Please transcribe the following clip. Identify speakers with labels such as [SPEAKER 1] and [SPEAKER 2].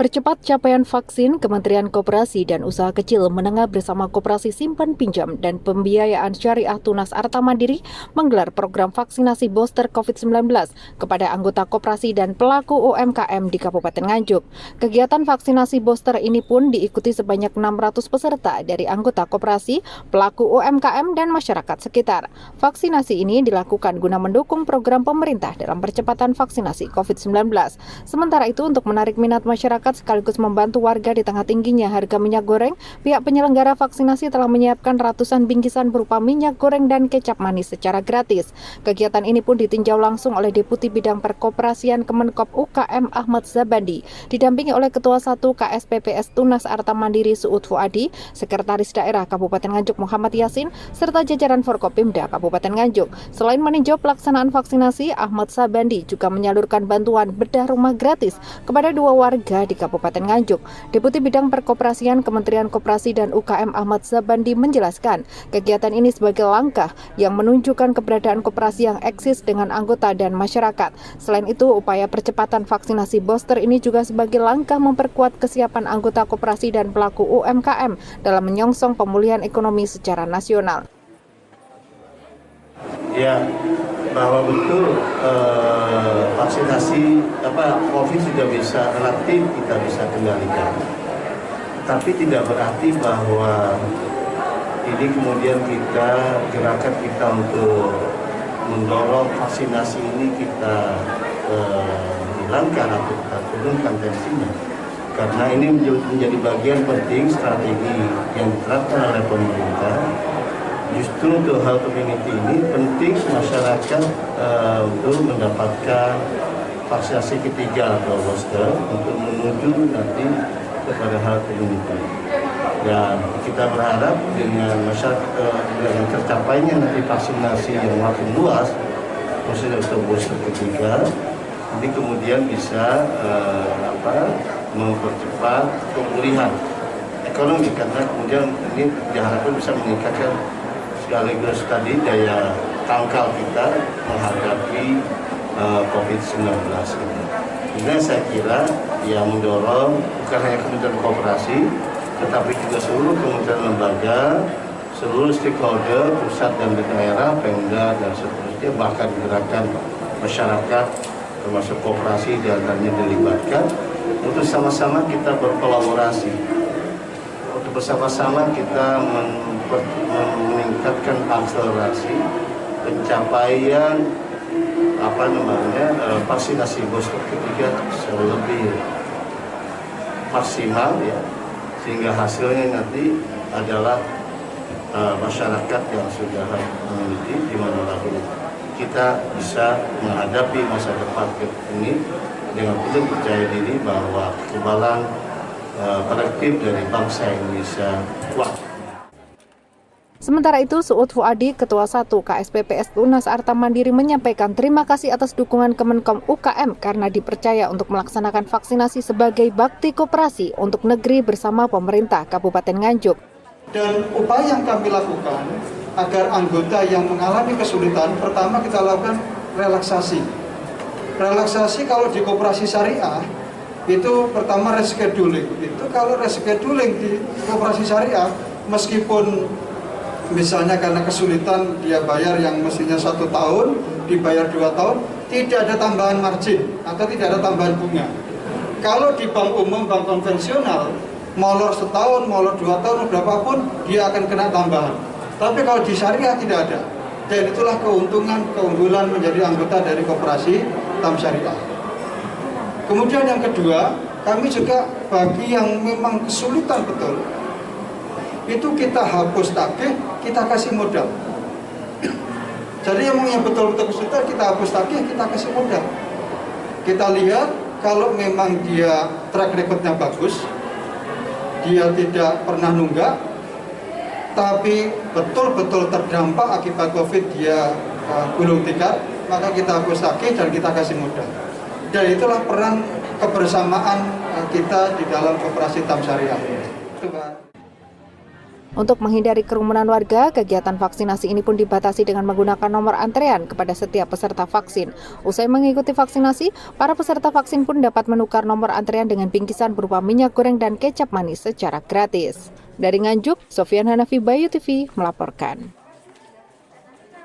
[SPEAKER 1] mempercepat capaian vaksin, Kementerian Koperasi dan Usaha Kecil Menengah bersama Koperasi Simpan Pinjam dan Pembiayaan Syariah Tunas Arta Mandiri menggelar program vaksinasi booster COVID-19 kepada anggota koperasi dan pelaku UMKM di Kabupaten Nganjuk. Kegiatan vaksinasi booster ini pun diikuti sebanyak 600 peserta dari anggota koperasi, pelaku UMKM, dan masyarakat sekitar. Vaksinasi ini dilakukan guna mendukung program pemerintah dalam percepatan vaksinasi COVID-19. Sementara itu, untuk menarik minat masyarakat sekaligus membantu warga di tengah tingginya harga minyak goreng, pihak penyelenggara vaksinasi telah menyiapkan ratusan bingkisan berupa minyak goreng dan kecap manis secara gratis. Kegiatan ini pun ditinjau langsung oleh Deputi Bidang Perkoperasian Kemenkop UKM Ahmad Zabandi, didampingi oleh Ketua 1 KSPPS Tunas Arta Mandiri Suud Fuadi, Sekretaris Daerah Kabupaten Nganjuk Muhammad Yasin, serta jajaran Forkopimda Kabupaten Nganjuk. Selain meninjau pelaksanaan vaksinasi, Ahmad Zabandi juga menyalurkan bantuan bedah rumah gratis kepada 2 warga di Kabupaten Nganjuk. Deputi Bidang Perkoperasian Kementerian Koperasi dan UKM Ahmad Zabandi menjelaskan, kegiatan ini sebagai langkah yang menunjukkan keberadaan koperasi yang eksis dengan anggota dan masyarakat. Selain itu, upaya percepatan vaksinasi booster ini juga sebagai langkah memperkuat kesiapan anggota koperasi dan pelaku UMKM dalam menyongsong pemulihan ekonomi secara nasional.
[SPEAKER 2] Ya, bahwa betul vaksinasi COVID sudah bisa relatif kita bisa kendalikan. Tapi tidak berarti bahwa ini kemudian gerakan kita untuk mendorong vaksinasi ini kita hilangkan atau kita turunkan tensinya. Karena ini menjadi bagian penting strategi yang diterapkan oleh pemerintah. Justru untuk herd immunity ini penting masyarakat untuk mendapatkan vaksinasi ketiga atau booster untuk menuju nanti kepada herd immunity. Dan kita berharap dengan masyarakat dengan tercapainya nanti vaksinasi yang makin luas, khususnya untuk booster ketiga, ini kemudian bisa mempercepat pemulihan ekonomi karena kemudian ini diharapkan bisa meningkatkan sekaligus tadi daya tangkal kita menghadapi COVID-19 ini. Ini saya kira yang mendorong bukan hanya Kementerian Koperasi, tetapi juga seluruh kementerian lembaga, seluruh stakeholder, pusat dan daerah, Pemda dan seterusnya, bahkan gerakan masyarakat termasuk koperasi dalamnya dilibatkan untuk sama-sama kita berkolaborasi, untuk bersama-sama kita meningkatkan akselerasi pencapaian vaksinasi booster ketiga lebih maksimal ya, sehingga hasilnya nanti adalah masyarakat yang sudah memiliki di mana lagi kita bisa menghadapi masa depan ini dengan penuh percaya diri bahwa kekebalan kolektif dari bangsa Indonesia kuat.
[SPEAKER 1] Sementara itu, Suud Fuadi, Ketua 1 KSPPS Tunas Arta Mandiri menyampaikan terima kasih atas dukungan Kemenkom UKM karena dipercaya untuk melaksanakan vaksinasi sebagai bakti koperasi untuk negeri bersama pemerintah Kabupaten Nganjuk.
[SPEAKER 3] Dan upaya yang kami lakukan agar anggota yang mengalami kesulitan, pertama kita lakukan relaksasi. Relaksasi kalau di koperasi syariah, itu pertama rescheduling. Itu kalau rescheduling di koperasi syariah, meskipun misalnya karena kesulitan dia bayar yang mestinya 1 tahun, dibayar 2 tahun, tidak ada tambahan margin atau tidak ada tambahan bunga. Kalau di bank umum, bank konvensional, molor setahun, molor 2 tahun, berapapun, dia akan kena tambahan. Tapi kalau di syariah tidak ada. Dan itulah keunggulan menjadi anggota dari koperasi TAM Syariah. Kemudian yang kedua, kami juga bagi yang memang kesulitan betul, itu kita hapus tagih, kita kasih modal. Jadi yang betul-betul kesulitan kita hapus tagih, kita kasih modal. Kita lihat kalau memang dia track recordnya bagus, dia tidak pernah nunggak, tapi betul-betul terdampak akibat COVID dia gulung tikar, maka kita hapus tagih dan kita kasih modal. Dan itulah peran kebersamaan kita di dalam koperasi TAM Syariah. Itu, Pak.
[SPEAKER 1] Untuk menghindari kerumunan warga, kegiatan vaksinasi ini pun dibatasi dengan menggunakan nomor antrean kepada setiap peserta vaksin. Usai mengikuti vaksinasi, para peserta vaksin pun dapat menukar nomor antrean dengan bingkisan berupa minyak goreng dan kecap manis secara gratis. Dari Nganjuk, Sofian Hanafi, Bayu TV melaporkan.